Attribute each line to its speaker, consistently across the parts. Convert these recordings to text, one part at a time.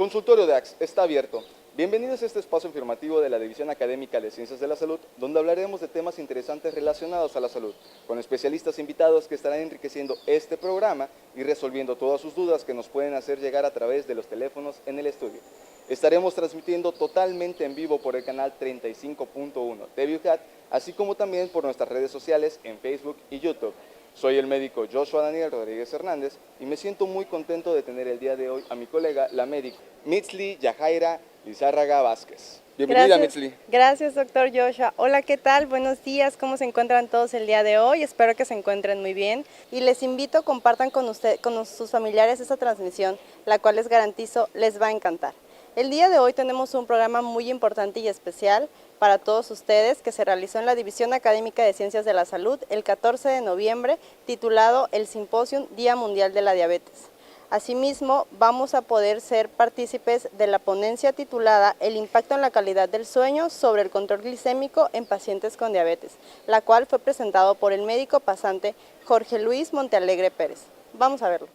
Speaker 1: Consultorio de AX está abierto. Bienvenidos a este espacio informativo de la División Académica de Ciencias de la Salud, donde hablaremos de temas interesantes relacionados a la salud, con especialistas invitados que estarán enriqueciendo este programa y resolviendo todas sus dudas que nos pueden hacer llegar a través de los teléfonos en el estudio. Estaremos transmitiendo totalmente en vivo por el canal 35.1 de ViewCat, así como también por nuestras redes sociales en Facebook y YouTube. Soy el médico Joshua Daniel Rodríguez Hernández y me siento muy contento de tener el día de hoy a mi colega, la médica Mitzli Yajaira Lizárraga Vázquez. Bienvenida, Mitzli.
Speaker 2: Gracias, doctor Joshua. Hola, ¿qué tal? Buenos días. ¿Cómo se encuentran todos el día de hoy? Espero que se encuentren muy bien. Y les invito, compartan con sus familiares esta transmisión, la cual les garantizo les va a encantar. El día de hoy tenemos un programa muy importante y especial para todos ustedes que se realizó en la División Académica de Ciencias de la Salud el 14 de noviembre, titulado El Simposium Día Mundial de la Diabetes. Asimismo, vamos a poder ser partícipes de la ponencia titulada El impacto en la calidad del sueño sobre el control glicémico en pacientes con diabetes, la cual fue presentado por el médico pasante Jorge Luis Montealegre Pérez. Vamos a verlo.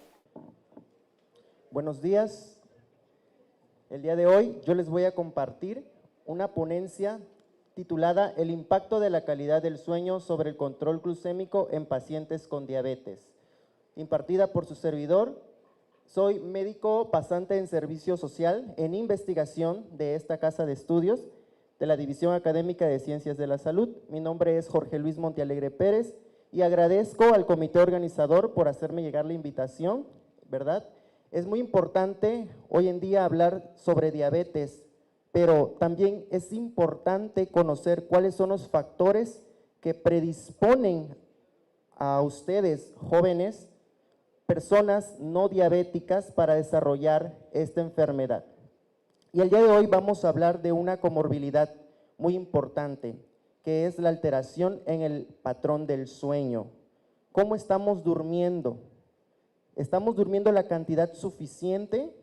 Speaker 3: Buenos días. El día de hoy yo les voy a compartir una ponencia titulada El impacto de la calidad del sueño sobre el control glucémico en pacientes con diabetes, impartida por su servidor. Soy médico pasante en servicio social en investigación de esta casa de estudios de la División Académica de Ciencias de la Salud. Mi nombre es Jorge Luis Montealegre Pérez y agradezco al comité organizador por hacerme llegar la invitación, ¿verdad? Es muy importante hoy en día hablar sobre diabetes, pero también es importante conocer cuáles son los factores que predisponen a ustedes, jóvenes, personas no diabéticas, para desarrollar esta enfermedad. Y el día de hoy vamos a hablar de una comorbilidad muy importante, que es la alteración en el patrón del sueño. ¿Cómo estamos durmiendo? ¿Estamos durmiendo la cantidad suficiente?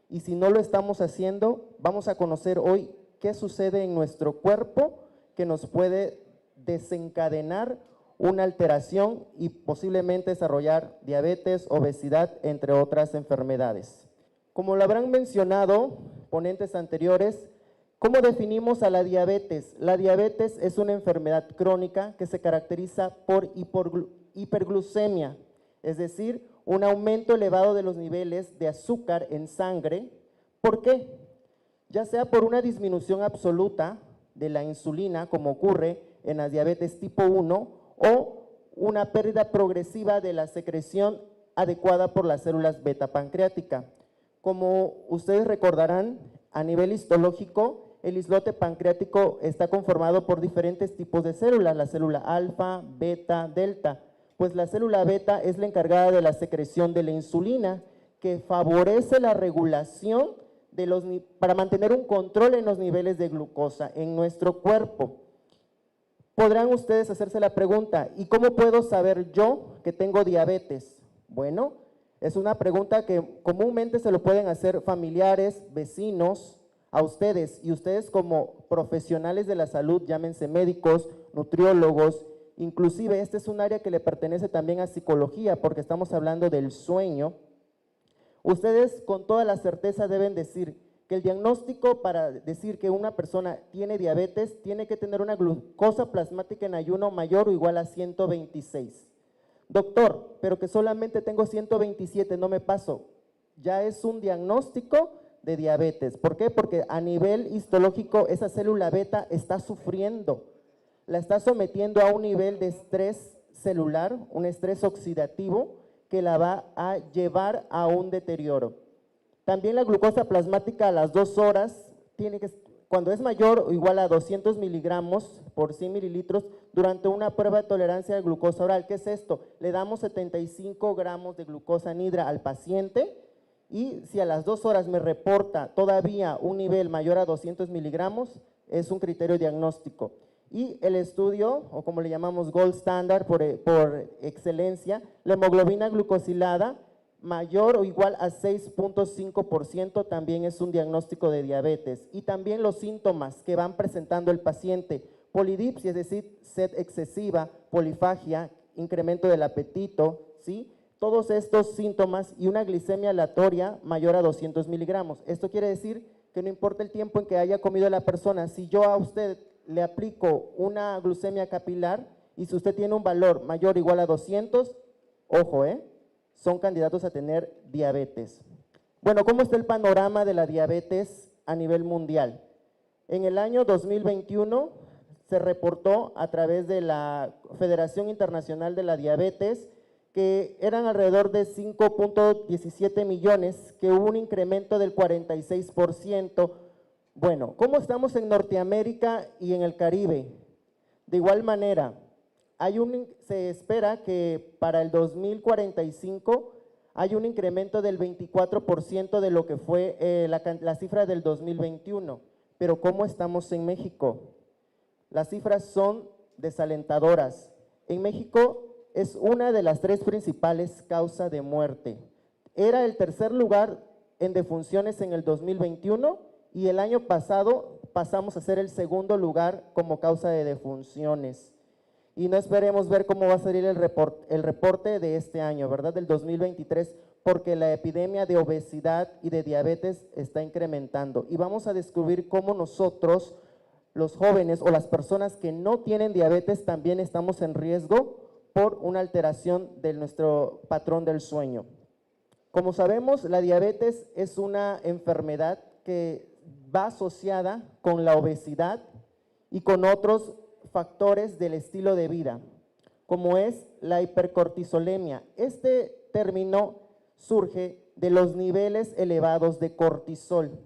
Speaker 3: Y si no lo estamos haciendo, vamos a conocer hoy qué sucede en nuestro cuerpo que nos puede desencadenar una alteración y posiblemente desarrollar diabetes, obesidad, entre otras enfermedades. Como lo habrán mencionado ponentes anteriores, ¿cómo definimos a la diabetes? La diabetes es una enfermedad crónica que se caracteriza por hiperglucemia, es decir, un aumento elevado de los niveles de azúcar en sangre. ¿Por qué? Ya sea por una disminución absoluta de la insulina, como ocurre en la diabetes tipo 1, o una pérdida progresiva de la secreción adecuada por las células beta pancreática. Como ustedes recordarán, a nivel histológico, el islote pancreático está conformado por diferentes tipos de células, la célula alfa, beta, delta. Pues la célula beta es la encargada de la secreción de la insulina, que favorece la regulación para mantener un control en los niveles de glucosa en nuestro cuerpo. Podrán ustedes hacerse la pregunta, ¿y cómo puedo saber yo que tengo diabetes? Bueno, es una pregunta que comúnmente se lo pueden hacer familiares, vecinos, a ustedes, y ustedes como profesionales de la salud, llámense médicos, nutriólogos. Inclusive este es un área que le pertenece también a psicología, porque estamos hablando del sueño. Ustedes con toda la certeza deben decir que el diagnóstico para decir que una persona tiene diabetes tiene que tener una glucosa plasmática en ayuno mayor o igual a 126. Doctor, pero que solamente tengo 127, no me paso. Ya es un diagnóstico de diabetes. ¿Por qué? Porque a nivel histológico esa célula beta está sufriendo, la está sometiendo a un nivel de estrés celular, un estrés oxidativo que la va a llevar a un deterioro. También la glucosa plasmática a las 2 horas, cuando es mayor o igual a 200 miligramos por 100 mililitros, durante una prueba de tolerancia de glucosa oral. ¿Qué es esto? Le damos 75 gramos de glucosa anhidra al paciente y si a las 2 horas me reporta todavía un nivel mayor a 200 miligramos, es un criterio diagnóstico. Y el estudio, o como le llamamos gold standard por excelencia, la hemoglobina glucosilada mayor o igual a 6.5% también es un diagnóstico de diabetes. Y también los síntomas que van presentando el paciente, polidipsia, es decir, sed excesiva, polifagia, incremento del apetito, ¿sí? todos estos síntomas y una glicemia aleatoria mayor a 200 miligramos. Esto quiere decir que no importa el tiempo en que haya comido la persona, si yo a usted le aplico una glucemia capilar y si usted tiene un valor mayor o igual a 200, ojo, son candidatos a tener diabetes. Bueno, ¿cómo está el panorama de la diabetes a nivel mundial? En el año 2021 se reportó a través de la Federación Internacional de la Diabetes que eran alrededor de 5.17 millones, que hubo un incremento del 46%. Bueno, ¿cómo estamos en Norteamérica y en el Caribe? De igual manera, se espera que para el 2045 hay un incremento del 24% de lo que fue la cifra del 2021. Pero ¿cómo estamos en México? Las cifras son desalentadoras. En México es una de las 3 principales causas de muerte. Era el tercer lugar en defunciones en el 2021 y el año pasado pasamos a ser el segundo lugar como causa de defunciones. Y no esperemos ver cómo va a salir el reporte de este año, ¿verdad? Del 2023, porque la epidemia de obesidad y de diabetes está incrementando. Y vamos a descubrir cómo nosotros, los jóvenes o las personas que no tienen diabetes, también estamos en riesgo por una alteración de nuestro patrón del sueño. Como sabemos, la diabetes es una enfermedad que va asociada con la obesidad y con otros factores del estilo de vida, como es la hipercortisolemia. Este término surge de los niveles elevados de cortisol.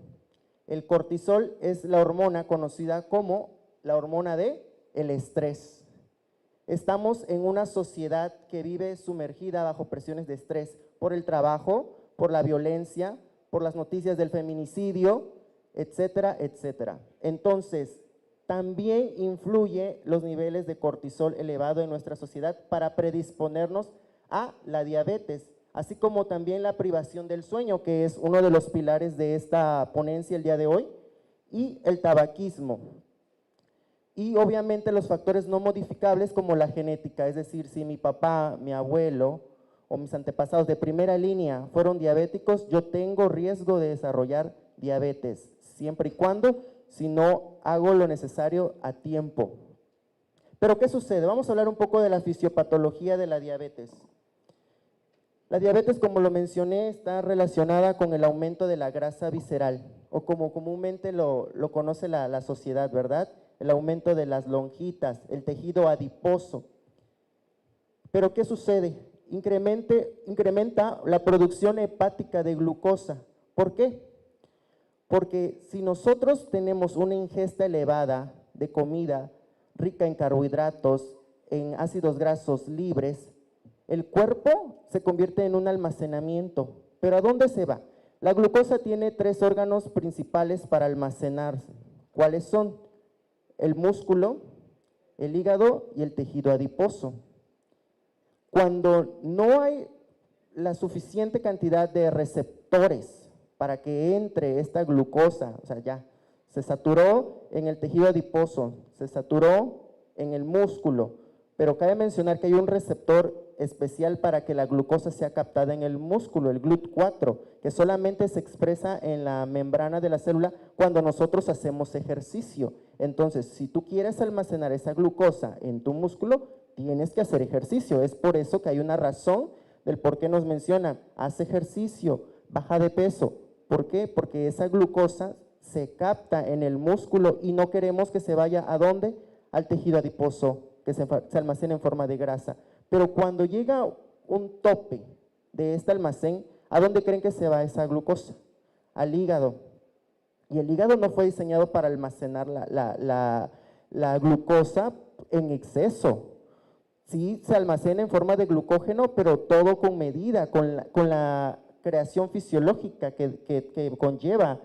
Speaker 3: El cortisol es la hormona conocida como la hormona del estrés. Estamos en una sociedad que vive sumergida bajo presiones de estrés por el trabajo, por la violencia, por las noticias del feminicidio, etcétera, etcétera. Entonces, también influye los niveles de cortisol elevado en nuestra sociedad para predisponernos a la diabetes, así como también la privación del sueño, que es uno de los pilares de esta ponencia el día de hoy, y el tabaquismo. Y obviamente los factores no modificables como la genética, es decir, si mi papá, mi abuelo o mis antepasados de primera línea fueron diabéticos, yo tengo riesgo de desarrollar diabetes, siempre y cuando si no hago lo necesario a tiempo. Pero ¿qué sucede? Vamos a hablar un poco de la fisiopatología de la diabetes. La diabetes, como lo mencioné, está relacionada con el aumento de la grasa visceral, o como comúnmente lo conoce la sociedad, ¿verdad? El aumento de las lonjitas, el tejido adiposo. Pero ¿qué sucede? Incrementa la producción hepática de glucosa. ¿Por qué? Porque si nosotros tenemos una ingesta elevada de comida rica en carbohidratos, en ácidos grasos libres, el cuerpo se convierte en un almacenamiento. ¿Pero a dónde se va? La glucosa tiene 3 órganos principales para almacenarse. ¿Cuáles son? El músculo, el hígado y el tejido adiposo. Cuando no hay la suficiente cantidad de receptores para que entre esta glucosa, o sea, ya se saturó en el tejido adiposo, se saturó en el músculo, pero cabe mencionar que hay un receptor especial para que la glucosa sea captada en el músculo, el GLUT4, que solamente se expresa en la membrana de la célula cuando nosotros hacemos ejercicio. Entonces, si tú quieres almacenar esa glucosa en tu músculo, tienes que hacer ejercicio. Es por eso que hay una razón del por qué nos mencionan, haz ejercicio, baja de peso. ¿Por qué? Porque esa glucosa se capta en el músculo y no queremos que se vaya ¿a dónde? Al tejido adiposo, que se almacena en forma de grasa. Pero cuando llega un tope de este almacén, ¿a dónde creen que se va esa glucosa? Al hígado. Y el hígado no fue diseñado para almacenar la glucosa en exceso. Sí se almacena en forma de glucógeno, pero todo con medida, con la creación fisiológica que conlleva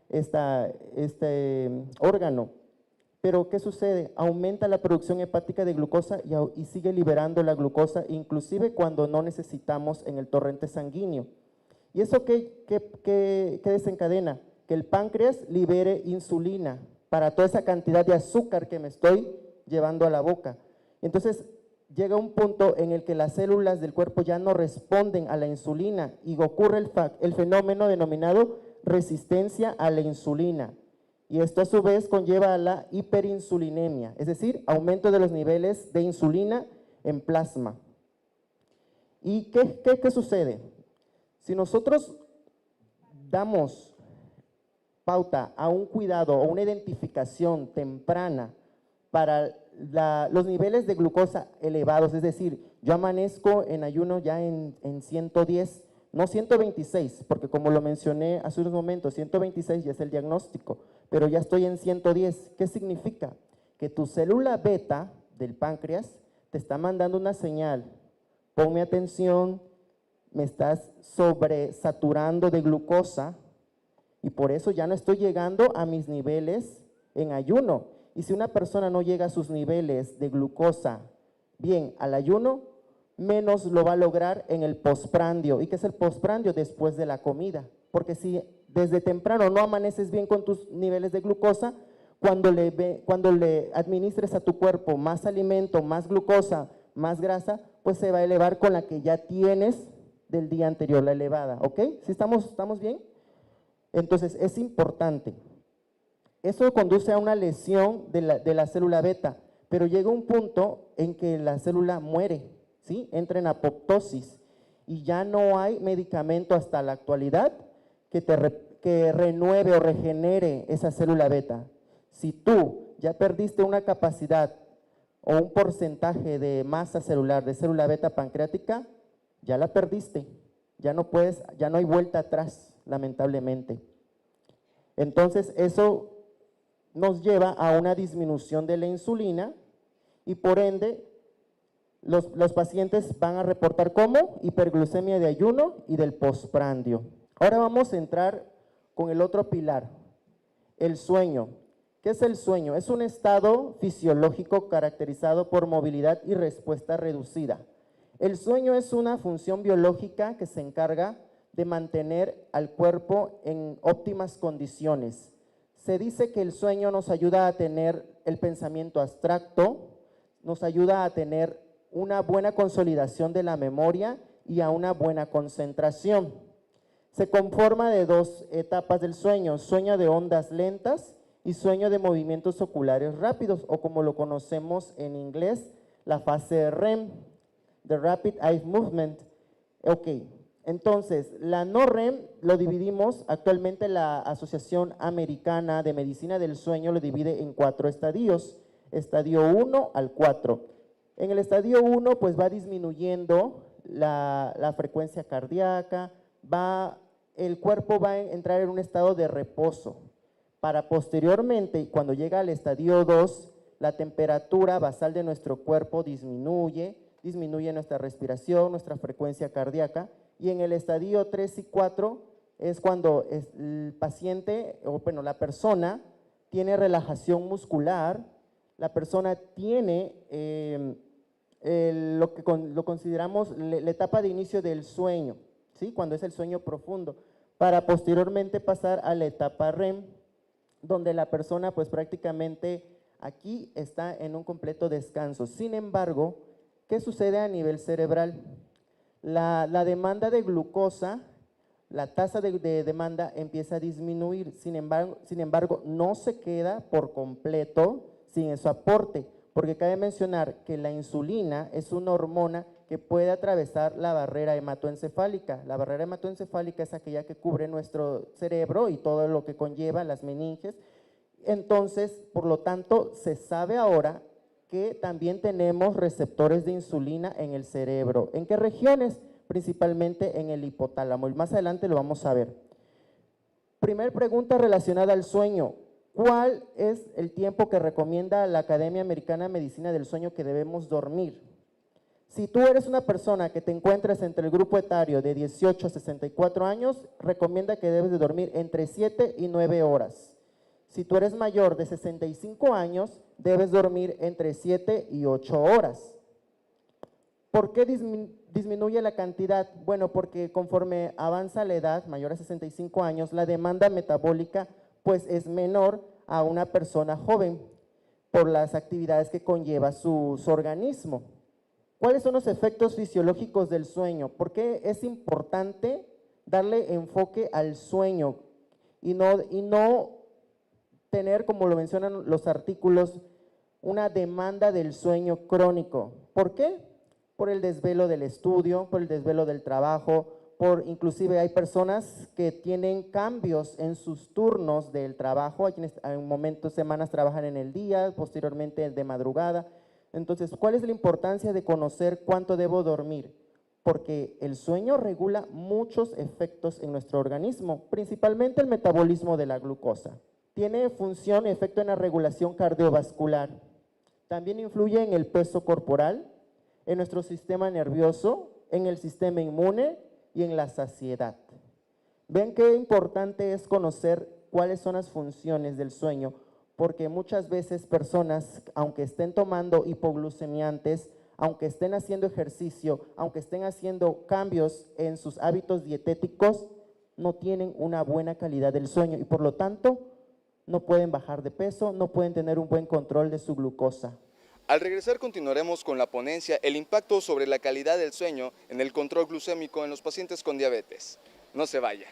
Speaker 3: este órgano. Pero ¿qué sucede? Aumenta la producción hepática de glucosa y sigue liberando la glucosa, inclusive cuando no necesitamos en el torrente sanguíneo. ¿Y eso qué desencadena? Que el páncreas libere insulina para toda esa cantidad de azúcar que me estoy llevando a la boca. Entonces, llega un punto en el que las células del cuerpo ya no responden a la insulina y ocurre el fenómeno denominado resistencia a la insulina. Y esto a su vez conlleva a la hiperinsulinemia, es decir, aumento de los niveles de insulina en plasma. ¿Y qué sucede? Si nosotros damos pauta a un cuidado o una identificación temprana para los niveles de glucosa elevados, es decir, yo amanezco en ayuno ya en 110, no 126, porque como lo mencioné hace unos momentos, 126 ya es el diagnóstico, pero ya estoy en 110. ¿Qué significa? Que tu célula beta del páncreas te está mandando una señal: ponme atención, me estás sobresaturando de glucosa y por eso ya no estoy llegando a mis niveles en ayuno. Y si una persona no llega a sus niveles de glucosa bien al ayuno, menos lo va a lograr en el postprandio. ¿Y qué es el postprandio? Después de la comida. Porque si desde temprano no amaneces bien con tus niveles de glucosa, cuando le administres a tu cuerpo más alimento, más glucosa, más grasa, pues se va a elevar con la que ya tienes del día anterior, la elevada, ¿ok? ¿Sí estamos bien? Entonces es importante. Eso conduce a una lesión de la célula beta, pero llega un punto en que la célula muere, ¿sí? Entra en apoptosis y ya no hay medicamento hasta la actualidad que renueve o regenere esa célula beta. Si tú ya perdiste una capacidad o un porcentaje de masa celular de célula beta pancreática, ya la perdiste, ya no hay vuelta atrás, lamentablemente. Entonces eso nos lleva a una disminución de la insulina y por ende los pacientes van a reportar como hiperglucemia de ayuno y del postprandio. Ahora vamos a entrar con el otro pilar, el sueño. ¿Qué es el sueño? Es un estado fisiológico caracterizado por movilidad y respuesta reducida. El sueño es una función biológica que se encarga de mantener al cuerpo en óptimas condiciones. Se dice que el sueño nos ayuda a tener el pensamiento abstracto, nos ayuda a tener una buena consolidación de la memoria y a una buena concentración. Se conforma de dos etapas del sueño: sueño de ondas lentas y sueño de movimientos oculares rápidos, o como lo conocemos en inglés, la fase REM, the Rapid Eye Movement. Ok, entonces la no REM lo dividimos, actualmente la Asociación Americana de Medicina del Sueño lo divide en 4 estadios, estadio 1 al 4. En el estadio 1 pues va disminuyendo la frecuencia cardíaca, el cuerpo va a entrar en un estado de reposo, para posteriormente, cuando llega al estadio 2, la temperatura basal de nuestro cuerpo disminuye nuestra respiración, nuestra frecuencia cardíaca, y en el estadio 3 y 4 es cuando el paciente, o bueno, la persona tiene relajación muscular, la persona tiene lo consideramos la etapa de inicio del sueño, ¿sí? Cuando es el sueño profundo, para posteriormente pasar a la etapa REM, donde la persona pues prácticamente aquí está en un completo descanso. Sin embargo, ¿qué sucede a nivel cerebral? La demanda de glucosa, la tasa de demanda empieza a disminuir, sin embargo no se queda por completo sin su aporte, porque cabe mencionar que la insulina es una hormona que puede atravesar la barrera hematoencefálica. La barrera hematoencefálica es aquella que cubre nuestro cerebro y todo lo que conlleva las meninges. Entonces, por lo tanto, se sabe ahora que también tenemos receptores de insulina en el cerebro. ¿En qué regiones? Principalmente en el hipotálamo, y más adelante lo vamos a ver. Primer pregunta relacionada al sueño. ¿Cuál es el tiempo que recomienda la Academia Americana de Medicina del Sueño que debemos dormir? Si tú eres una persona que te encuentras entre el grupo etario de 18 a 64 años, recomienda que debes de dormir entre 7 y 9 horas. Si tú eres mayor de 65 años, debes dormir entre 7 y 8 horas. ¿Por qué disminuye la cantidad? Bueno, porque conforme avanza la edad, mayor a 65 años, la demanda metabólica pues es menor a una persona joven por las actividades que conlleva su organismo. ¿Cuáles son los efectos fisiológicos del sueño? ¿Por qué es importante darle enfoque al sueño y no tener, como lo mencionan los artículos, una demanda del sueño crónico? ¿Por qué? Por el desvelo del estudio, por el desvelo del trabajo, inclusive hay personas que tienen cambios en sus turnos del trabajo, hay quienes en momentos, semanas trabajan en el día, posteriormente de madrugada. Entonces, ¿cuál es la importancia de conocer cuánto debo dormir? Porque el sueño regula muchos efectos en nuestro organismo, principalmente el metabolismo de la glucosa. Tiene función y efecto en la regulación cardiovascular. También influye en el peso corporal, en nuestro sistema nervioso, en el sistema inmune y en la saciedad. Ven qué importante es conocer cuáles son las funciones del sueño, porque muchas veces personas, aunque estén tomando hipoglucemiantes, aunque estén haciendo ejercicio, aunque estén haciendo cambios en sus hábitos dietéticos, no tienen una buena calidad del sueño y por lo tanto no pueden bajar de peso, no pueden tener un buen control de su glucosa.
Speaker 1: Al regresar continuaremos con la ponencia El impacto sobre la calidad del sueño en el control glucémico en los pacientes con diabetes. No se vaya.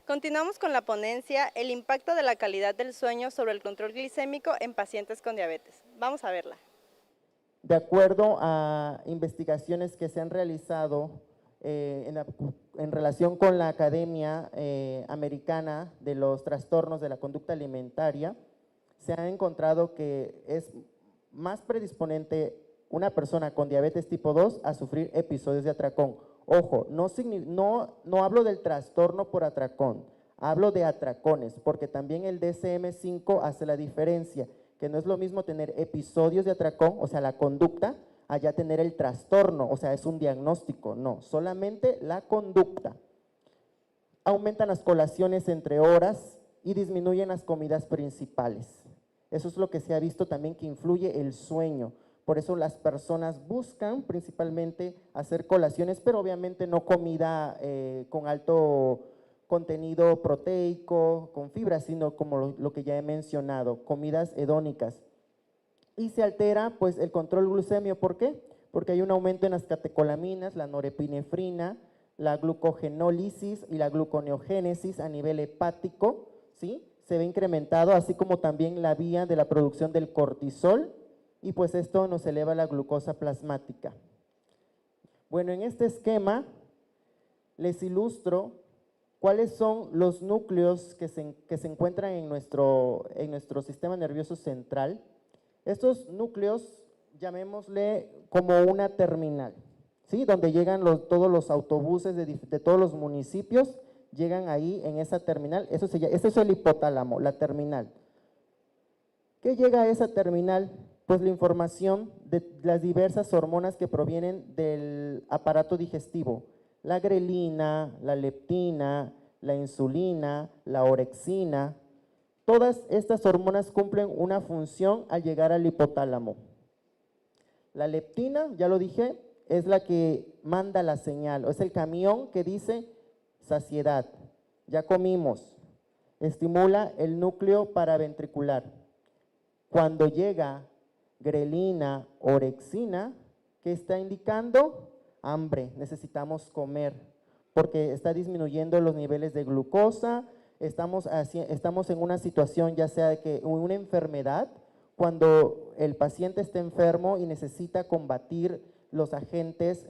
Speaker 2: Continuamos con la ponencia El impacto de la calidad del sueño sobre el control glicémico en pacientes con diabetes. Vamos a verla.
Speaker 3: De acuerdo a investigaciones que se han realizado en relación con la Academia Americana de los Trastornos de la Conducta Alimentaria, se ha encontrado que es más predisponente una persona con diabetes tipo 2 a sufrir episodios de atracón. Ojo, no hablo del trastorno por atracón, hablo de atracones, porque también el DSM-5 hace la diferencia, que no es lo mismo tener episodios de atracón, o sea, la conducta, allá tener el trastorno, o sea, es un diagnóstico, no, solamente la conducta. Aumentan las colaciones entre horas y disminuyen las comidas principales. Eso es lo que se ha visto también que influye el sueño. Por eso las personas buscan principalmente hacer colaciones, pero obviamente no comida con alto contenido proteico, con fibra, sino como lo que ya he mencionado, comidas hedónicas. Y se altera pues el control glucemio, ¿por qué? Porque hay un aumento en las catecolaminas, la norepinefrina, la glucogenólisis y la gluconeogénesis a nivel hepático, ¿sí? Se ve incrementado, así como también la vía de la producción del cortisol, y pues esto nos eleva la glucosa plasmática. Bueno, en este esquema les ilustro cuáles son los núcleos que se encuentran en nuestro sistema nervioso central. Estos núcleos, llamémosle como una terminal, ¿sí? Donde llegan todos los autobuses de todos los municipios, llegan ahí en esa terminal, eso es el hipotálamo, la terminal. ¿Qué llega a esa terminal? Pues la información de las diversas hormonas que provienen del aparato digestivo, la grelina, la leptina, la insulina, la orexina. Todas estas hormonas cumplen una función al llegar al hipotálamo. La leptina, ya lo dije, es la que manda la señal, es el camión que dice saciedad, ya comimos, estimula el núcleo paraventricular. Cuando llega grelina, orexina, ¿qué está indicando? Hambre, necesitamos comer, porque está disminuyendo los niveles de glucosa, estamos en una situación ya sea de que una enfermedad, cuando el paciente está enfermo y necesita combatir los agentes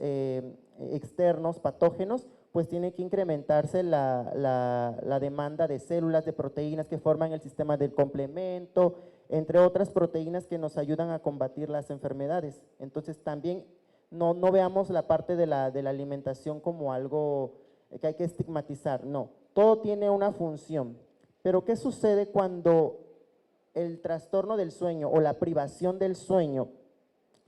Speaker 3: externos, patógenos, pues tiene que incrementarse la demanda de células, de proteínas que forman el sistema del complemento, entre otras proteínas que nos ayudan a combatir las enfermedades. Entonces también no veamos la parte de la alimentación como algo que hay que estigmatizar, no, todo tiene una función. Pero ¿qué sucede cuando el trastorno del sueño o la privación del sueño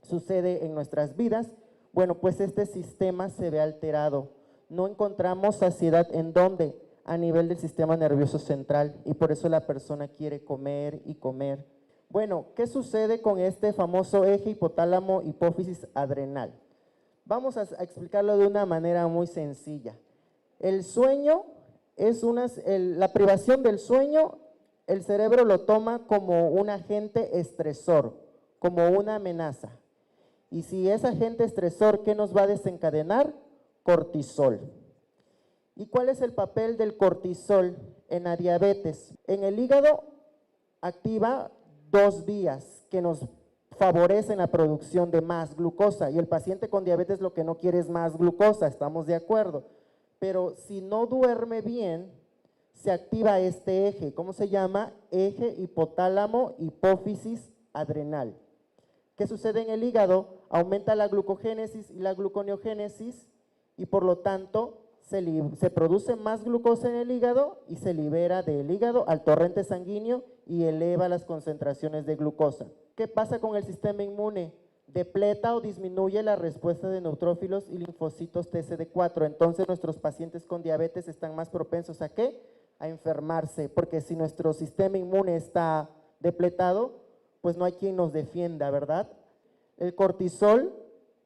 Speaker 3: sucede en nuestras vidas? Bueno, pues este sistema se ve alterado. No encontramos saciedad ¿en dónde? A nivel del sistema nervioso central, y por eso la persona quiere comer y comer. Bueno, ¿qué sucede con este famoso eje hipotálamo-hipófisis adrenal? Vamos a explicarlo de una manera muy sencilla. El sueño es la privación del sueño, el cerebro lo toma como un agente estresor, como una amenaza. Y si es agente estresor, ¿qué nos va a desencadenar? Cortisol. ¿Y cuál es el papel del cortisol en la diabetes? En el hígado activa dos vías que nos favorecen la producción de más glucosa, y el paciente con diabetes lo que no quiere es más glucosa, estamos de acuerdo. Pero si no duerme bien, se activa este eje. ¿Cómo se llama? Eje hipotálamo hipófisis adrenal. ¿Qué sucede en el hígado? Aumenta la glucogénesis y la gluconeogénesis, y por lo tanto se produce más glucosa en el hígado y se libera del hígado al torrente sanguíneo y eleva las concentraciones de glucosa. ¿Qué pasa con el sistema inmune? Depleta o disminuye la respuesta de neutrófilos y linfocitos TCD4. Entonces nuestros pacientes con diabetes están más propensos ¿a qué? A enfermarse, porque si nuestro sistema inmune está depletado, pues no hay quien nos defienda, ¿verdad? El cortisol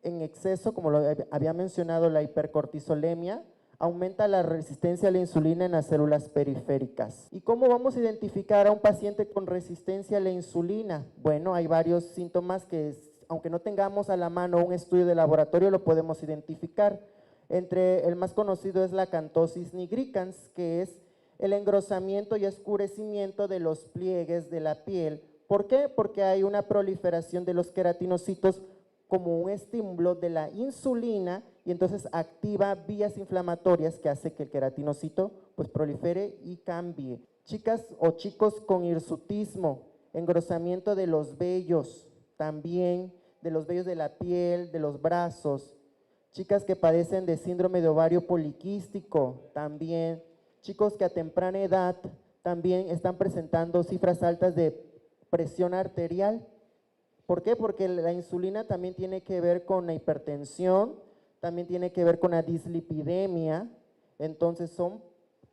Speaker 3: en exceso, como lo había mencionado, la hipercortisolemia, aumenta la resistencia a la insulina en las células periféricas. ¿Y cómo vamos a identificar a un paciente con resistencia a la insulina? Bueno, hay varios síntomas que, aunque no tengamos a la mano un estudio de laboratorio, lo podemos identificar. Entre el más conocido es la acanthosis nigricans, que es el engrosamiento y oscurecimiento de los pliegues de la piel. ¿Por qué? Porque hay una proliferación de los queratinocitos como un estímulo de la insulina, y entonces activa vías inflamatorias que hace que el queratinocito pues prolifere y cambie. Chicas o chicos con hirsutismo, engrosamiento de los vellos, también de los vellos de la piel, de los brazos. Chicas que padecen de síndrome de ovario poliquístico, también. Chicos que a temprana edad también están presentando cifras altas de presión arterial. ¿Por qué? Porque la insulina también tiene que ver con la hipertensión, también tiene que ver con la dislipidemia. Entonces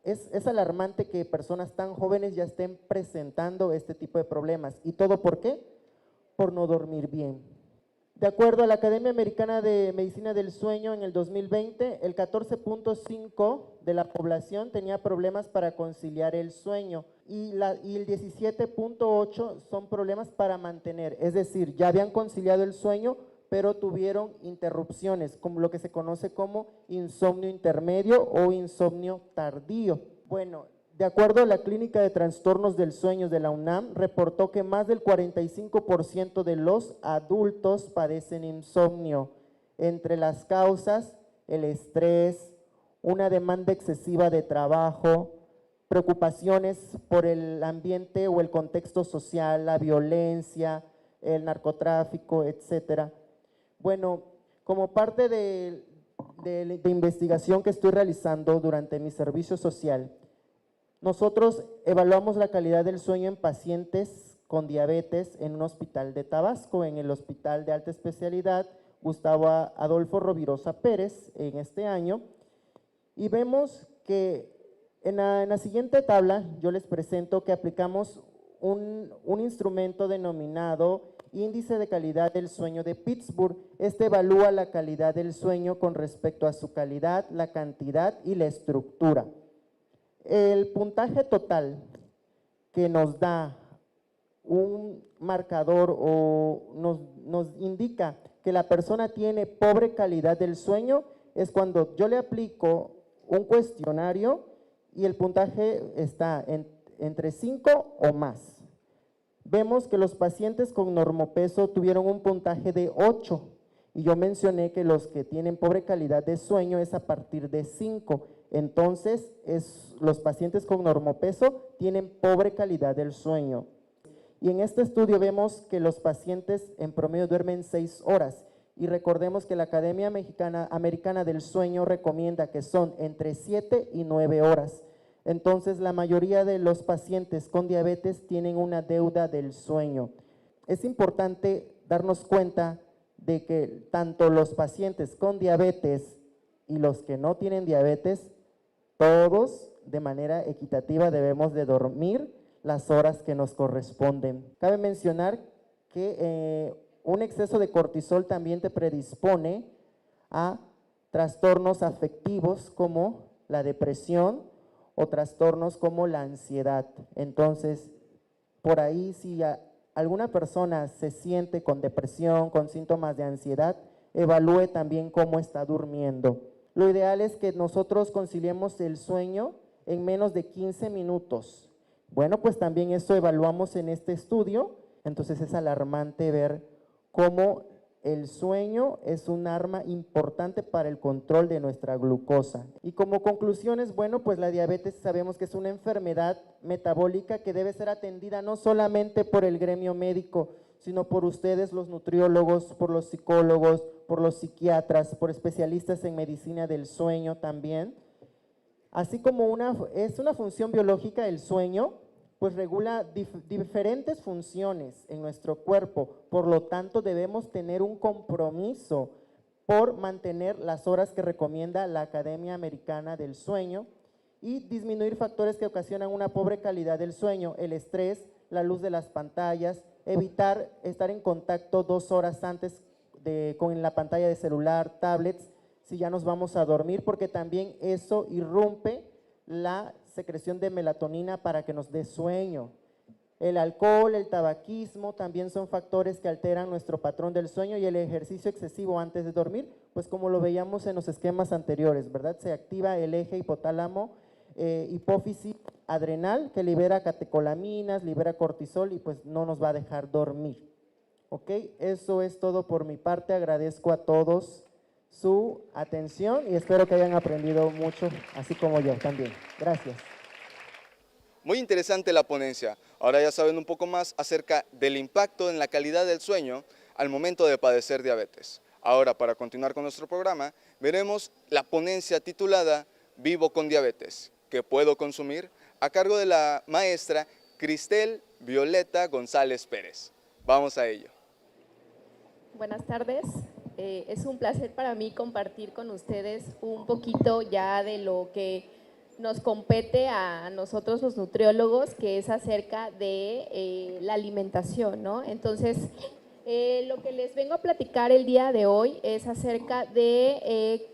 Speaker 3: es alarmante que personas tan jóvenes ya estén presentando este tipo de problemas. ¿Y todo por qué? Por no dormir bien. De acuerdo a la Academia Americana de Medicina del Sueño, en el 2020, el 14.5% de la población tenía problemas para conciliar el sueño y el 17.8% son problemas para mantener, es decir, ya habían conciliado el sueño, pero tuvieron interrupciones, como lo que se conoce como insomnio intermedio o insomnio tardío. Bueno, de acuerdo a la Clínica de Trastornos del Sueño de la UNAM, reportó que más del 45% de los adultos padecen insomnio. Entre las causas, el estrés, una demanda excesiva de trabajo, preocupaciones por el ambiente o el contexto social, la violencia, el narcotráfico, etcétera. Bueno, como parte de investigación que estoy realizando durante mi servicio social, nosotros evaluamos la calidad del sueño en pacientes con diabetes en un hospital de Tabasco, en el Hospital de Alta Especialidad Gustavo Adolfo Rovirosa Pérez en este año, y vemos que en la siguiente tabla yo les presento que aplicamos un instrumento denominado Índice de Calidad del Sueño de Pittsburgh. Este evalúa la calidad del sueño con respecto a su calidad, la cantidad y la estructura. El puntaje total que nos da un marcador o nos indica que la persona tiene pobre calidad del sueño es cuando yo le aplico un cuestionario y el puntaje está entre 5 o más. Vemos que los pacientes con normopeso tuvieron un puntaje de 8 y yo mencioné que los que tienen pobre calidad de sueño es a partir de 5. Entonces, los pacientes con normopeso tienen pobre calidad del sueño. Y en este estudio vemos que los pacientes en promedio duermen 6 horas. Y recordemos que la Academia Americana del Sueño recomienda que son entre 7 y 9 horas. Entonces, la mayoría de los pacientes con diabetes tienen una deuda del sueño. Es importante darnos cuenta de que tanto los pacientes con diabetes y los que no tienen diabetes, todos de manera equitativa debemos de dormir las horas que nos corresponden. Cabe mencionar que un exceso de cortisol también te predispone a trastornos afectivos como la depresión o trastornos como la ansiedad. Entonces, por ahí si alguna persona se siente con depresión, con síntomas de ansiedad, evalúe también cómo está durmiendo. Lo ideal es que nosotros conciliemos el sueño en menos de 15 minutos. Bueno, pues también eso evaluamos en este estudio, entonces es alarmante ver cómo el sueño es un arma importante para el control de nuestra glucosa. Y como conclusiones, bueno, pues la diabetes sabemos que es una enfermedad metabólica que debe ser atendida no solamente por el gremio médico, sino por ustedes los nutriólogos, por los psicólogos, por los psiquiatras, por especialistas en medicina del sueño también. Así como es una función biológica el sueño, pues regula diferentes funciones en nuestro cuerpo, por lo tanto debemos tener un compromiso por mantener las horas que recomienda la Academia Americana del Sueño y disminuir factores que ocasionan una pobre calidad del sueño, el estrés, la luz de las pantallas, evitar estar en contacto 2 horas antes con la pantalla de celular, tablets, si ya nos vamos a dormir, porque también eso irrumpe la secreción de melatonina para que nos dé sueño. El alcohol, el tabaquismo también son factores que alteran nuestro patrón del sueño y el ejercicio excesivo antes de dormir, pues como lo veíamos en los esquemas anteriores, ¿verdad? Se activa el eje hipotálamo, hipófisis adrenal que libera catecolaminas, libera cortisol y pues no nos va a dejar dormir. ¿Ok? Eso es todo por mi parte, agradezco a todos su atención y espero que hayan aprendido mucho, así como yo también. Gracias.
Speaker 1: Muy interesante la ponencia. Ahora ya saben un poco más acerca del impacto en la calidad del sueño al momento de padecer diabetes. Ahora, para continuar con nuestro programa, veremos la ponencia titulada Vivo con diabetes, ¿qué puedo consumir?, a cargo de la maestra Cristel Violeta González Pérez. Vamos a ello.
Speaker 4: Buenas tardes. Es un placer para mí compartir con ustedes un poquito ya de lo que nos compete a nosotros los nutriólogos, que es acerca de la alimentación, ¿no? Entonces, lo que les vengo a platicar el día de hoy es acerca de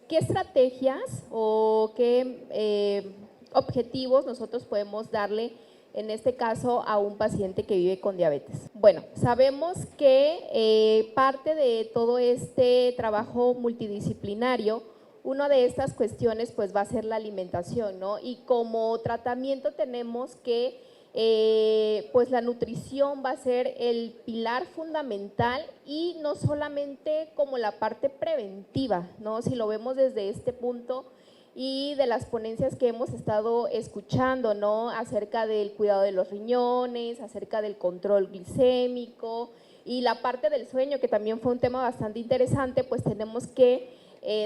Speaker 4: qué estrategias o qué objetivos nosotros podemos darle en este caso a un paciente que vive con diabetes. Bueno, sabemos que parte de todo este trabajo multidisciplinario, una de estas cuestiones pues va a ser la alimentación, ¿no? Y como tratamiento tenemos que pues la nutrición va a ser el pilar fundamental y no solamente como la parte preventiva, ¿no? Si lo vemos desde este punto y de las ponencias que hemos estado escuchando, ¿no? Acerca del cuidado de los riñones, acerca del control glicémico y la parte del sueño, que también fue un tema bastante interesante, pues tenemos que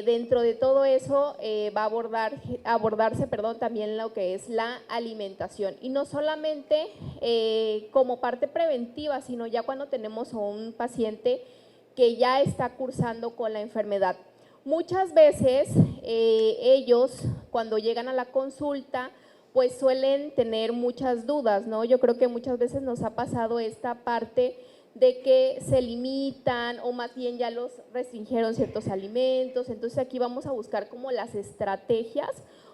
Speaker 4: dentro de todo eso va a abordarse también lo que es la alimentación y no solamente como parte preventiva, sino ya cuando tenemos a un paciente que ya está cursando con la enfermedad. Muchas veces ellos cuando llegan a la consulta pues suelen tener muchas dudas, ¿no? Yo creo que muchas veces nos ha pasado esta parte de que se limitan o más bien ya los restringieron ciertos alimentos, entonces aquí vamos a buscar como las estrategias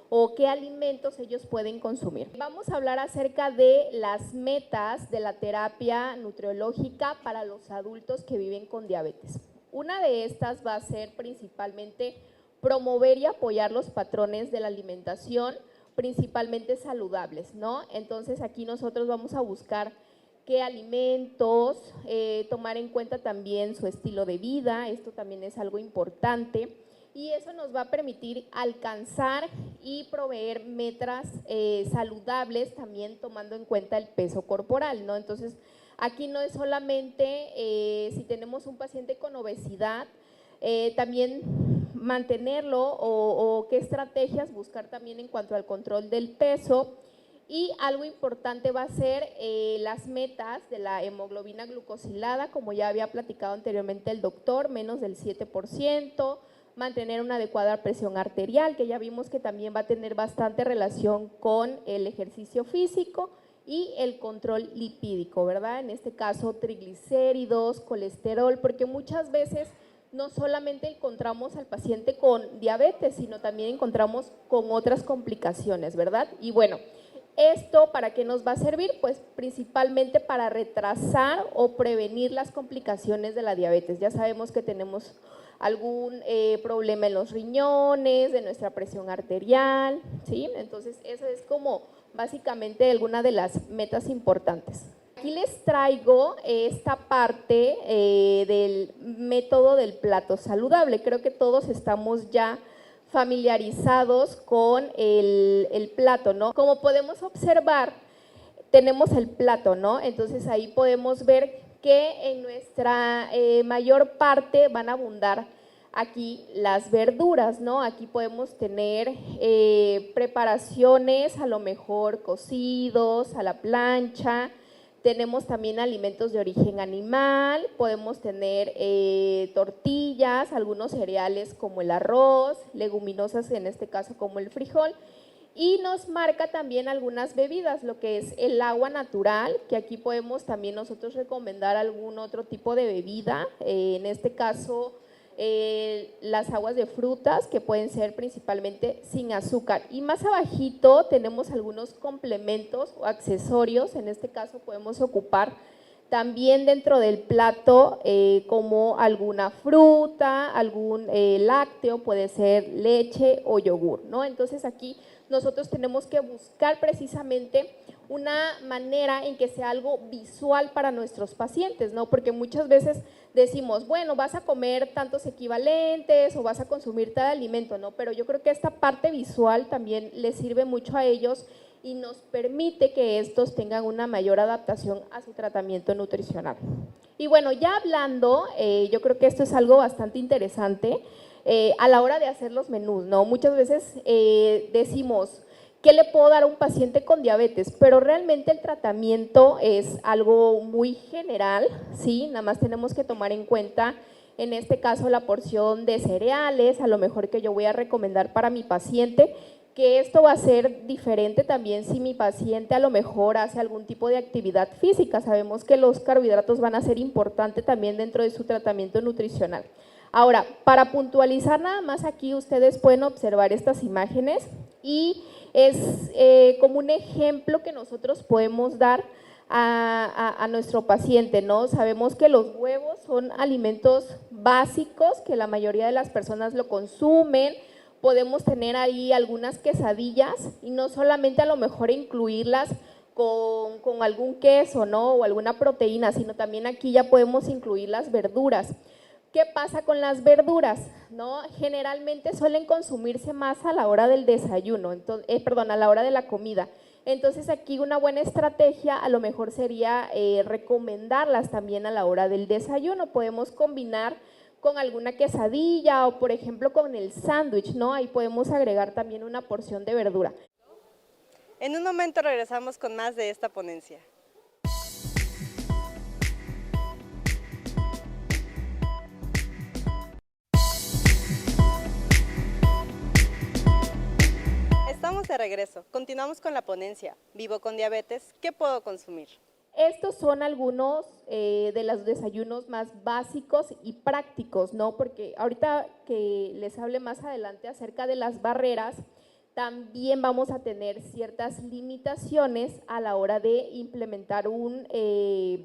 Speaker 4: o qué alimentos ellos pueden consumir. Vamos a hablar acerca de las metas de la terapia nutriológica para los adultos que viven con diabetes. Una de estas va a ser principalmente promover y apoyar los patrones de la alimentación, principalmente saludables, ¿no? Entonces aquí nosotros vamos a buscar qué alimentos, tomar en cuenta también su estilo de vida, esto también es algo importante y eso nos va a permitir alcanzar y proveer metas saludables también tomando en cuenta el peso corporal, ¿no? Entonces aquí no es solamente si tenemos un paciente con obesidad, también mantenerlo o qué estrategias buscar también en cuanto al control del peso. Y algo importante va a ser las metas de la hemoglobina glucosilada, como ya había platicado anteriormente el doctor, menos del 7%, mantener una adecuada presión arterial, que ya vimos que también va a tener bastante relación con el ejercicio físico y el control lipídico, ¿verdad? En este caso triglicéridos, colesterol, porque muchas veces no solamente encontramos al paciente con diabetes, sino también encontramos con otras complicaciones, ¿verdad? Y bueno, ¿esto para qué nos va a servir? Pues principalmente para retrasar o prevenir las complicaciones de la diabetes. Ya sabemos que tenemos algún problema en los riñones, de nuestra presión arterial, ¿sí? Entonces, eso es como básicamente alguna de las metas importantes. Aquí les traigo esta parte del método del plato saludable. Creo que todos estamos ya familiarizados con el plato, ¿no? Como podemos observar, tenemos el plato, ¿no? Entonces ahí podemos ver que en nuestra mayor parte van a abundar aquí las verduras, ¿no? Aquí podemos tener preparaciones, a lo mejor cocidos, a la plancha. Tenemos también alimentos de origen animal, podemos tener tortillas, algunos cereales como el arroz, leguminosas en este caso como el frijol, y nos marca también algunas bebidas, lo que es el agua natural, que aquí podemos también nosotros recomendar algún otro tipo de bebida, en este caso las aguas de frutas, que pueden ser principalmente sin azúcar. Y más abajito tenemos algunos complementos o accesorios, en este caso podemos ocupar también dentro del plato como alguna fruta, algún lácteo, puede ser leche o yogur, ¿no? Entonces aquí nosotros tenemos que buscar precisamente una manera en que sea algo visual para nuestros pacientes, ¿no? Porque muchas veces decimos, bueno, vas a comer tantos equivalentes o vas a consumir tal alimento, ¿no? Pero yo creo que esta parte visual también les sirve mucho a ellos y nos permite que estos tengan una mayor adaptación a su tratamiento nutricional. Y bueno, ya hablando, yo creo que esto es algo bastante interesante a la hora de hacer los menús, ¿no? Muchas veces decimos, ¿qué le puedo dar a un paciente con diabetes? Pero realmente el tratamiento es algo muy general, ¿sí? Nada más tenemos que tomar en cuenta, en este caso, la porción de cereales, a lo mejor que yo voy a recomendar para mi paciente, que esto va a ser diferente también si mi paciente a lo mejor hace algún tipo de actividad física. Sabemos que los carbohidratos van a ser importantes también dentro de su tratamiento nutricional. Ahora, para puntualizar nada más aquí, ustedes pueden observar estas imágenes y es como un ejemplo que nosotros podemos dar a nuestro paciente, ¿no? Sabemos que los huevos son alimentos básicos, que la mayoría de las personas lo consumen. Podemos tener ahí algunas quesadillas y no solamente a lo mejor incluirlas con algún queso, ¿no? O alguna proteína, sino también aquí ya podemos incluir las verduras. ¿Qué pasa con las verduras? ¿No? Generalmente suelen consumirse más a la hora del desayuno, entonces, a la hora de la comida. Entonces aquí una buena estrategia a lo mejor sería recomendarlas también a la hora del desayuno. Podemos combinar con alguna quesadilla o por ejemplo con el sándwich, ¿no? Ahí podemos agregar también una porción de verdura.
Speaker 2: En un momento regresamos con más de esta ponencia. Estamos de regreso. Continuamos con la ponencia. Vivo con diabetes, ¿qué puedo consumir?
Speaker 4: Estos son algunos de los desayunos más básicos y prácticos, ¿no? Porque ahorita que les hable más adelante acerca de las barreras, también vamos a tener ciertas limitaciones a la hora de implementar un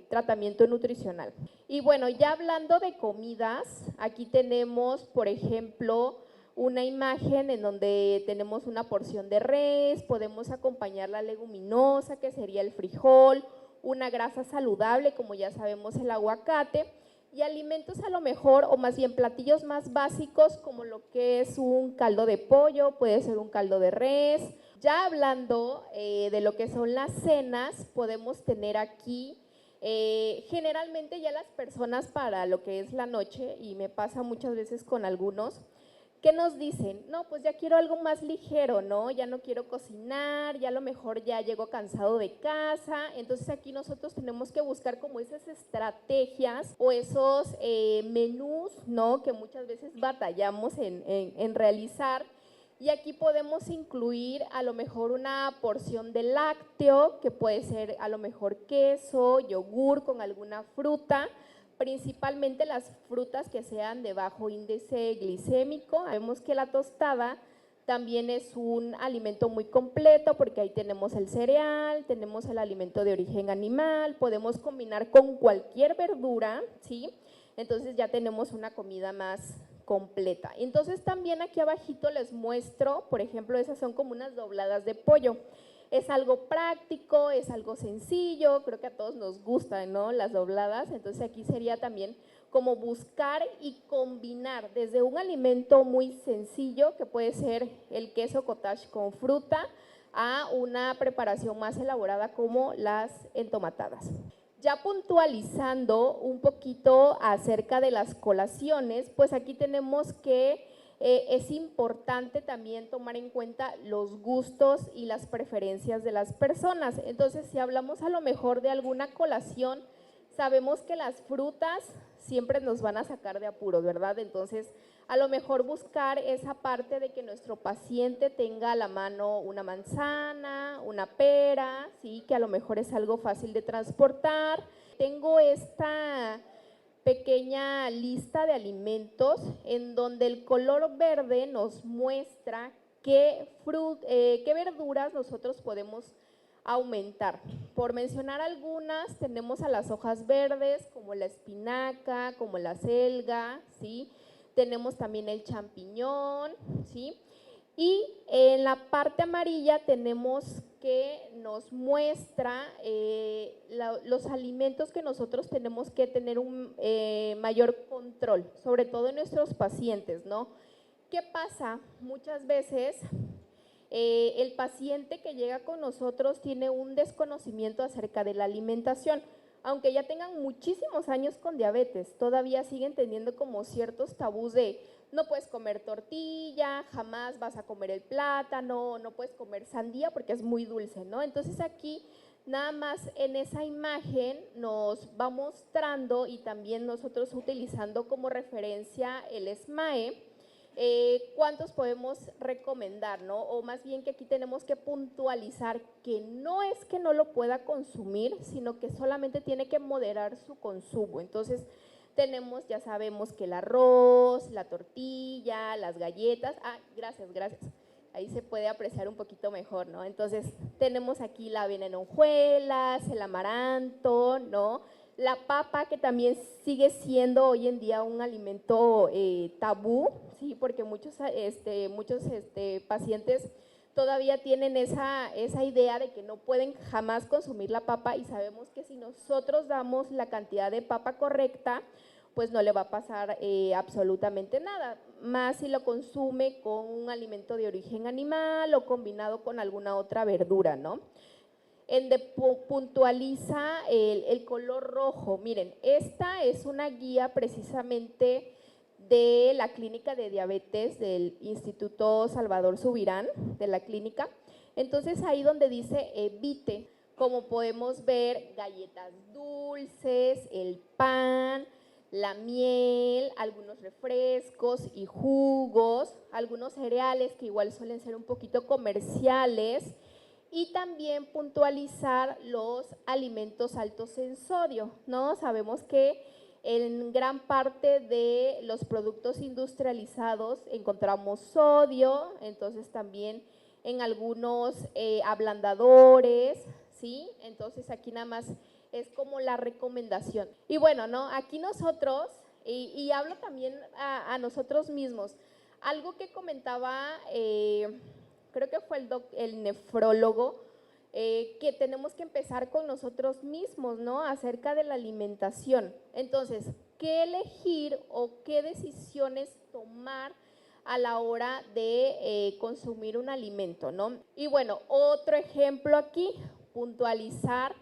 Speaker 4: tratamiento nutricional. Y bueno, ya hablando de comidas, aquí tenemos, por ejemplo, una imagen en donde tenemos una porción de res, podemos acompañar la leguminosa, que sería el frijol, una grasa saludable, como ya sabemos el aguacate, y alimentos a lo mejor, o más bien platillos más básicos, como lo que es un caldo de pollo, puede ser un caldo de res. Ya hablando de lo que son las cenas, podemos tener aquí, generalmente ya las personas para lo que es la noche, y me pasa muchas veces con algunos, ¿qué nos dicen? No, pues ya quiero algo más ligero, ¿no? Ya no quiero cocinar, ya a lo mejor ya llego cansado de casa. Entonces aquí nosotros tenemos que buscar como esas estrategias o esos menús, ¿no? Que muchas veces batallamos en realizar. Y aquí podemos incluir a lo mejor una porción de lácteo, que puede ser a lo mejor queso, yogur con alguna fruta, principalmente las frutas que sean de bajo índice glicémico. Sabemos que la tostada también es un alimento muy completo porque ahí tenemos el cereal, tenemos el alimento de origen animal, podemos combinar con cualquier verdura, ¿sí? Entonces ya tenemos una comida más completa. Entonces también aquí abajito les muestro, por ejemplo, esas son como unas dobladas de pollo. Es algo práctico, es algo sencillo, creo que a todos nos gustan, ¿no?, las dobladas. Entonces aquí sería también como buscar y combinar desde un alimento muy sencillo, que puede ser el queso cottage con fruta, a una preparación más elaborada como las entomatadas. Ya puntualizando un poquito acerca de las colaciones, pues aquí tenemos que es importante también tomar en cuenta los gustos y las preferencias de las personas. Entonces, si hablamos a lo mejor de alguna colación, sabemos que las frutas siempre nos van a sacar de apuros, ¿verdad? Entonces, a lo mejor buscar esa parte de que nuestro paciente tenga a la mano una manzana, una pera, ¿sí?, que a lo mejor es algo fácil de transportar. Tengo esta pequeña lista de alimentos en donde el color verde nos muestra qué verduras nosotros podemos aumentar. Por mencionar algunas, tenemos a las hojas verdes como la espinaca, como la selga, ¿sí? Tenemos también el champiñón, ¿sí? Y en la parte amarilla tenemos que nos muestra los alimentos que nosotros tenemos que tener un mayor control, sobre todo en nuestros pacientes, ¿no? ¿Qué pasa? Muchas veces el paciente que llega con nosotros tiene un desconocimiento acerca de la alimentación. Aunque ya tengan muchísimos años con diabetes, todavía siguen teniendo como ciertos tabús de no puedes comer tortilla, jamás vas a comer el plátano, no puedes comer sandía porque es muy dulce, ¿no? Entonces aquí nada más en esa imagen nos va mostrando y también nosotros utilizando como referencia el SMAE, cuántos podemos recomendar, ¿no? O más bien que aquí tenemos que puntualizar que no es que no lo pueda consumir, sino que solamente tiene que moderar su consumo. Entonces tenemos, ya sabemos que el arroz, la tortilla, las galletas, gracias, ahí se puede apreciar un poquito mejor, ¿no? Entonces tenemos aquí la avena en hojuelas, el amaranto, ¿no? La papa, que también sigue siendo hoy en día un alimento tabú, ¿sí? Porque muchos pacientes todavía tienen esa idea de que no pueden jamás consumir la papa, y sabemos que si nosotros damos la cantidad de papa correcta, pues no le va a pasar absolutamente nada, más si lo consume con un alimento de origen animal o combinado con alguna otra verdura, ¿no? Puntualiza el color rojo. Miren, esta es una guía precisamente de la clínica de diabetes del Instituto Salvador Subirán, de la clínica. Entonces ahí donde dice evite, como podemos ver, galletas dulces, el pan, la miel, algunos refrescos y jugos, algunos cereales que igual suelen ser un poquito comerciales, y también puntualizar los alimentos altos en sodio, ¿no? Sabemos que en gran parte de los productos industrializados encontramos sodio, entonces también en algunos ablandadores, ¿sí? Entonces aquí nada más es como la recomendación. Y bueno, ¿no? Aquí nosotros, y hablo también a nosotros mismos, algo que comentaba, creo que fue el nefrólogo, que tenemos que empezar con nosotros mismos, ¿no? Acerca de la alimentación. Entonces, ¿qué elegir o qué decisiones tomar a la hora de consumir un alimento, ¿no? Y bueno, otro ejemplo aquí, puntualizar,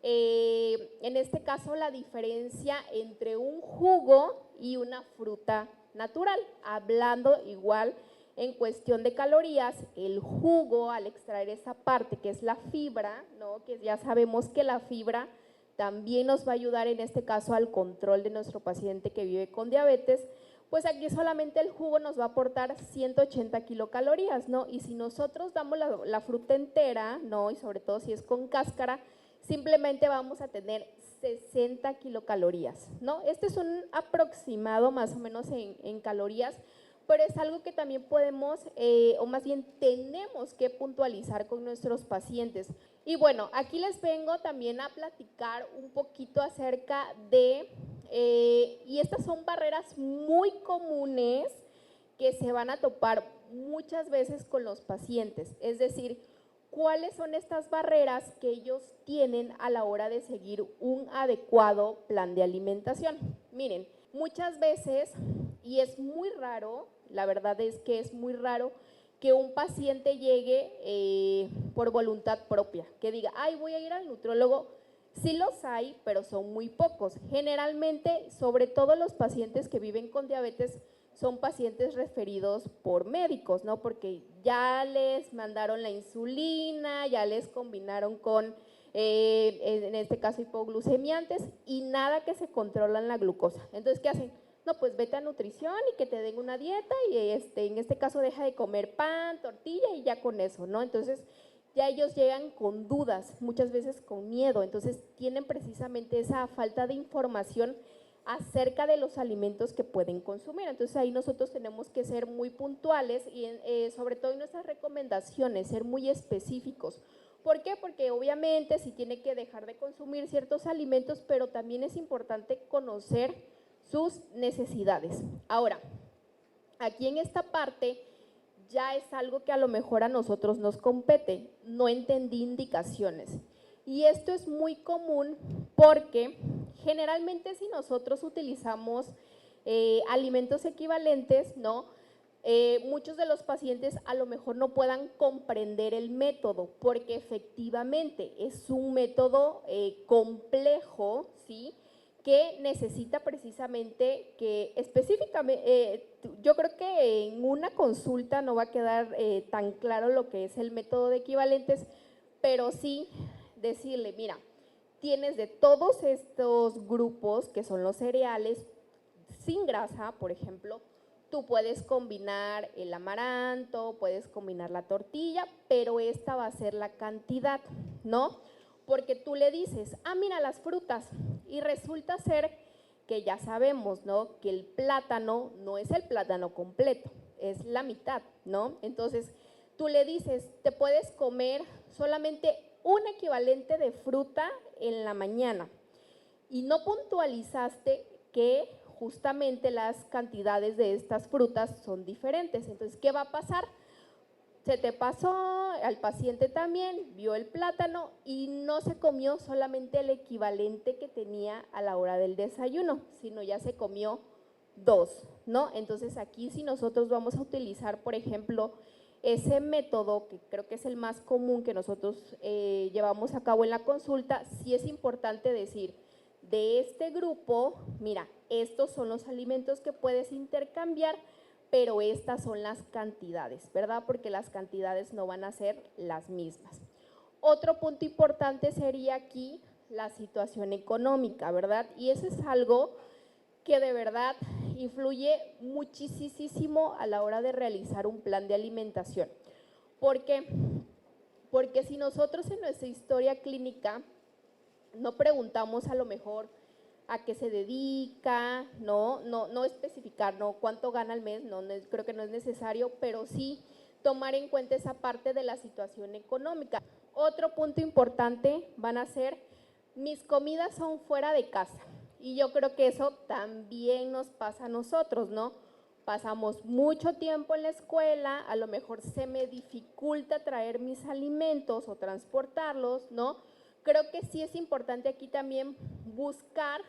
Speaker 4: en este caso la diferencia entre un jugo y una fruta natural, hablando igual en cuestión de calorías. El jugo, al extraer esa parte que es la fibra, ¿no?, que ya sabemos que la fibra también nos va a ayudar en este caso al control de nuestro paciente que vive con diabetes, pues aquí solamente el jugo nos va a aportar 180 kilocalorías, ¿no? Y si nosotros damos la fruta entera, ¿no?, y sobre todo si es con cáscara, simplemente vamos a tener 60 kilocalorías, ¿no? Este es un aproximado más o menos en calorías, pero es algo que también podemos, o más bien tenemos que puntualizar con nuestros pacientes. Y bueno, aquí les vengo también a platicar un poquito acerca de, y estas son barreras muy comunes que se van a topar muchas veces con los pacientes, es decir, ¿cuáles son estas barreras que ellos tienen a la hora de seguir un adecuado plan de alimentación? Miren, muchas veces, y es muy raro, la verdad es que es muy raro que un paciente llegue por voluntad propia, que diga, ay, voy a ir al nutriólogo. Sí los hay, pero son muy pocos. Generalmente, sobre todo los pacientes que viven con diabetes, son pacientes referidos por médicos, ¿no? Porque ya les mandaron la insulina, ya les combinaron con, en este caso, hipoglucemiantes y nada que se controlan la glucosa. Entonces, ¿qué hacen? No, pues vete a nutrición y que te den una dieta y en este caso deja de comer pan, tortilla y ya con eso, ¿no? Entonces, ya ellos llegan con dudas, muchas veces con miedo, entonces tienen precisamente esa falta de información acerca de los alimentos que pueden consumir. Entonces ahí nosotros tenemos que ser muy puntuales y sobre todo en nuestras recomendaciones, ser muy específicos. ¿Por qué? Porque obviamente sí tiene que dejar de consumir ciertos alimentos, pero también es importante conocer sus necesidades. Ahora, aquí en esta parte ya es algo que a lo mejor a nosotros nos compete, no entendí indicaciones. Y esto es muy común porque generalmente si nosotros utilizamos alimentos equivalentes, ¿no? Muchos de los pacientes a lo mejor no puedan comprender el método porque efectivamente es un método complejo, ¿sí? Que necesita precisamente que específicamente, yo creo que en una consulta no va a quedar tan claro lo que es el método de equivalentes, pero sí decirle, mira, tienes de todos estos grupos que son los cereales sin grasa, por ejemplo, tú puedes combinar el amaranto, puedes combinar la tortilla, pero esta va a ser la cantidad, ¿no? Porque tú le dices, ah, mira las frutas, y resulta ser que ya sabemos, ¿no? Que el plátano no es el plátano completo, es la mitad, ¿no? Entonces, tú le dices, te puedes comer solamente un equivalente de fruta en la mañana y no puntualizaste que justamente las cantidades de estas frutas son diferentes. Entonces, ¿qué va a pasar? Se te pasó, al paciente también, vio el plátano y no se comió solamente el equivalente que tenía a la hora del desayuno, sino ya se comió dos, ¿no? Entonces aquí si nosotros vamos a utilizar, por ejemplo, ese método, que creo que es el más común que nosotros llevamos a cabo en la consulta, sí es importante decir, de este grupo, mira, estos son los alimentos que puedes intercambiar, pero estas son las cantidades, ¿verdad? Porque las cantidades no van a ser las mismas. Otro punto importante sería aquí la situación económica, ¿verdad? Y eso es algo que de verdad influye muchísimo a la hora de realizar un plan de alimentación. ¿Por qué? Porque si nosotros en nuestra historia clínica no preguntamos a lo mejor a qué se dedica, no especificar, no cuánto gana al mes, no, creo que no es necesario, pero sí tomar en cuenta esa parte de la situación económica. Otro punto importante van a ser, mis comidas son fuera de casa, y yo creo que eso también nos pasa a nosotros, ¿no? Pasamos mucho tiempo en la escuela, a lo mejor se me dificulta traer mis alimentos o transportarlos, ¿no? Creo que sí es importante aquí también buscar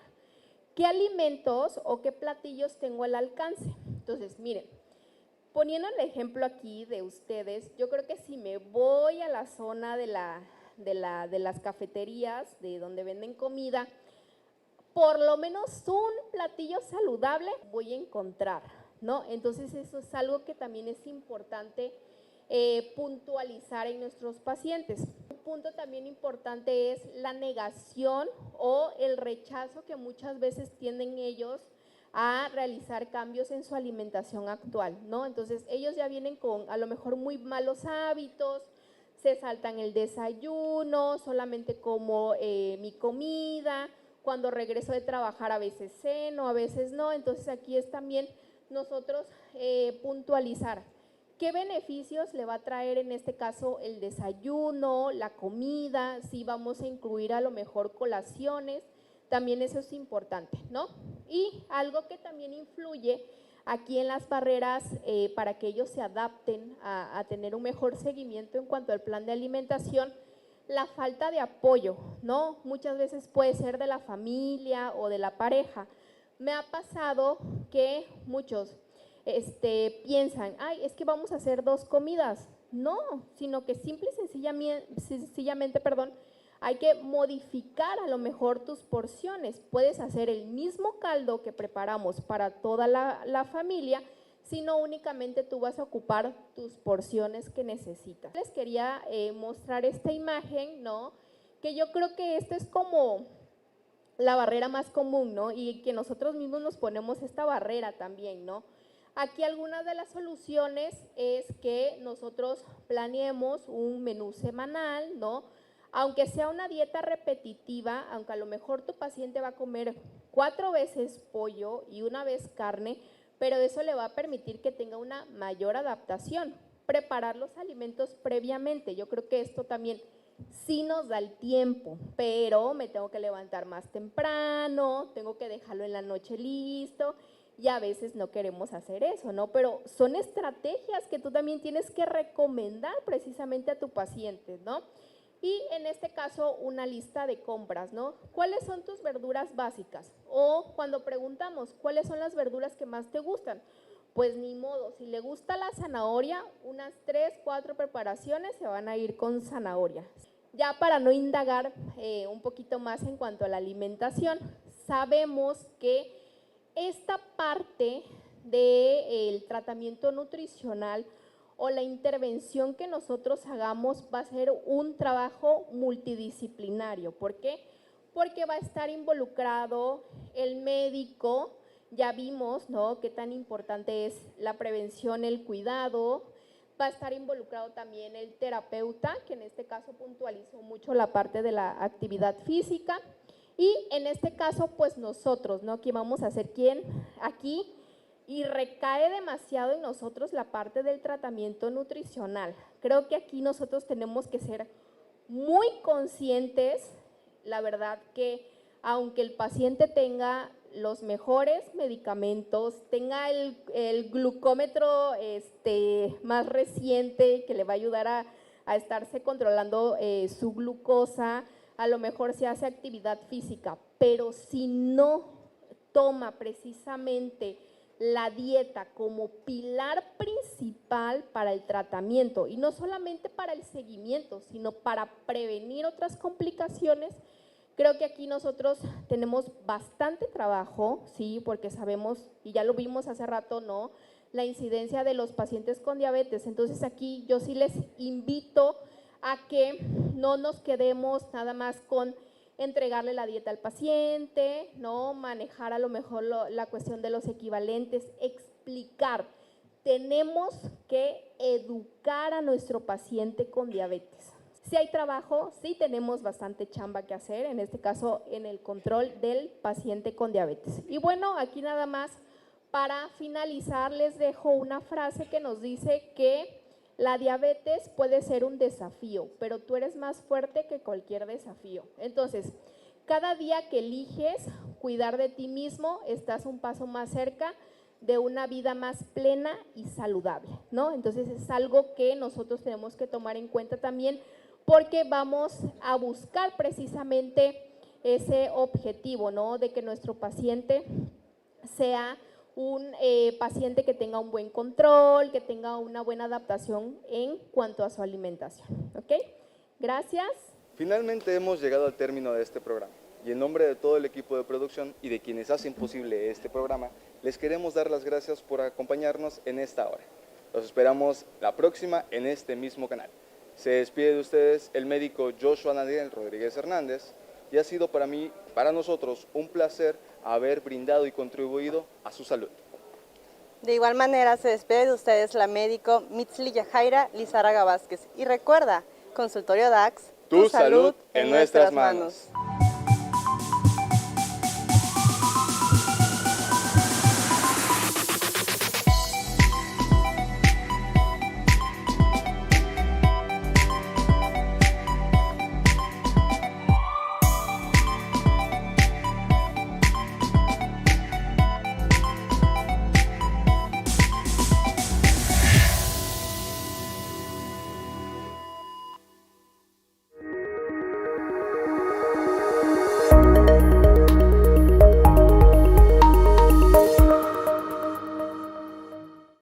Speaker 4: qué alimentos o qué platillos tengo al alcance. Entonces, miren, poniendo el ejemplo aquí de ustedes, yo creo que si me voy a la zona de las cafeterías, de donde venden comida, por lo menos un platillo saludable voy a encontrar, ¿no? Entonces, eso es algo que también es importante puntualizar en nuestros pacientes. Un punto también importante es la negación o el rechazo que muchas veces tienden ellos a realizar cambios en su alimentación actual, ¿no? Entonces, ellos ya vienen con a lo mejor muy malos hábitos, se saltan el desayuno, solamente como mi comida, cuando regreso de trabajar a veces ceno, a veces no, entonces aquí es también nosotros puntualizar qué beneficios le va a traer en este caso el desayuno, la comida, si vamos a incluir a lo mejor colaciones, también eso es importante, ¿no? Y algo que también influye aquí en las barreras para que ellos se adapten a tener un mejor seguimiento en cuanto al plan de alimentación, la falta de apoyo, ¿no? Muchas veces puede ser de la familia o de la pareja. Me ha pasado que muchos piensan, ay, es que vamos a hacer 2 comidas. No, sino que simple y sencillamente, perdón, hay que modificar a lo mejor tus porciones. Puedes hacer el mismo caldo que preparamos para toda la familia, sino únicamente tú vas a ocupar tus porciones que necesitas. Les quería mostrar esta imagen, ¿no? Que yo creo que esta es como la barrera más común, ¿no? Y que nosotros mismos nos ponemos esta barrera también, ¿no? Aquí algunas de las soluciones es que nosotros planeemos un menú semanal, ¿no? Aunque sea una dieta repetitiva, aunque a lo mejor tu paciente va a comer 4 veces pollo y 1 vez carne, pero eso le va a permitir que tenga una mayor adaptación. Preparar los alimentos previamente, yo creo que esto también sí nos da el tiempo, pero me tengo que levantar más temprano, tengo que dejarlo en la noche listo, y a veces no queremos hacer eso, ¿no? Pero son estrategias que tú también tienes que recomendar precisamente a tu paciente, ¿no? Y en este caso, una lista de compras, ¿no? ¿Cuáles son tus verduras básicas? O cuando preguntamos, ¿cuáles son las verduras que más te gustan? Pues ni modo, si le gusta la zanahoria, unas 3, 4 preparaciones se van a ir con zanahoria. Ya para no indagar un poquito más en cuanto a la alimentación, sabemos que esta parte del tratamiento nutricional o la intervención que nosotros hagamos va a ser un trabajo multidisciplinario. ¿Por qué? Porque va a estar involucrado el médico, ya vimos, ¿no?, qué tan importante es la prevención, el cuidado, va a estar involucrado también el terapeuta, que en este caso puntualizó mucho la parte de la actividad física, y en este caso, pues nosotros, ¿no?, que vamos a ser quien aquí, y recae demasiado en nosotros la parte del tratamiento nutricional. Creo que aquí nosotros tenemos que ser muy conscientes, la verdad que aunque el paciente tenga los mejores medicamentos, tenga el glucómetro más reciente que le va a ayudar a estarse controlando su glucosa, a lo mejor se hace actividad física, pero si no toma precisamente la dieta como pilar principal para el tratamiento y no solamente para el seguimiento, sino para prevenir otras complicaciones, creo que aquí nosotros tenemos bastante trabajo, sí, porque sabemos, y ya lo vimos hace rato, ¿no?, la incidencia de los pacientes con diabetes. Entonces aquí yo sí les invito a que no nos quedemos nada más con entregarle la dieta al paciente, ¿no?, manejar a lo mejor la cuestión de los equivalentes, explicar. Tenemos que educar a nuestro paciente con diabetes. Si hay trabajo, sí tenemos bastante chamba que hacer, en este caso en el control del paciente con diabetes. Y bueno, aquí nada más para finalizar les dejo una frase que nos dice que la diabetes puede ser un desafío, pero tú eres más fuerte que cualquier desafío. Entonces, cada día que eliges cuidar de ti mismo, estás un paso más cerca de una vida más plena y saludable, ¿no? Entonces, es algo que nosotros tenemos que tomar en cuenta también, porque vamos a buscar precisamente ese objetivo, ¿no?, de que nuestro paciente sea un paciente que tenga un buen control, que tenga una buena adaptación en cuanto a su alimentación. ¿Ok? Gracias.
Speaker 1: Finalmente hemos llegado al término de este programa y en nombre de todo el equipo de producción y de quienes hacen posible este programa, les queremos dar las gracias por acompañarnos en esta hora. Los esperamos la próxima en este mismo canal. Se despide de ustedes el médico Joshua Daniel Rodríguez Hernández y ha sido para nosotros un placer haber brindado y contribuido a su salud.
Speaker 2: De igual manera se despide de ustedes la médico Mitzli Yajaira Lizárraga Vázquez. Y recuerda, Consultorio DAX,
Speaker 1: Tu salud en nuestras manos.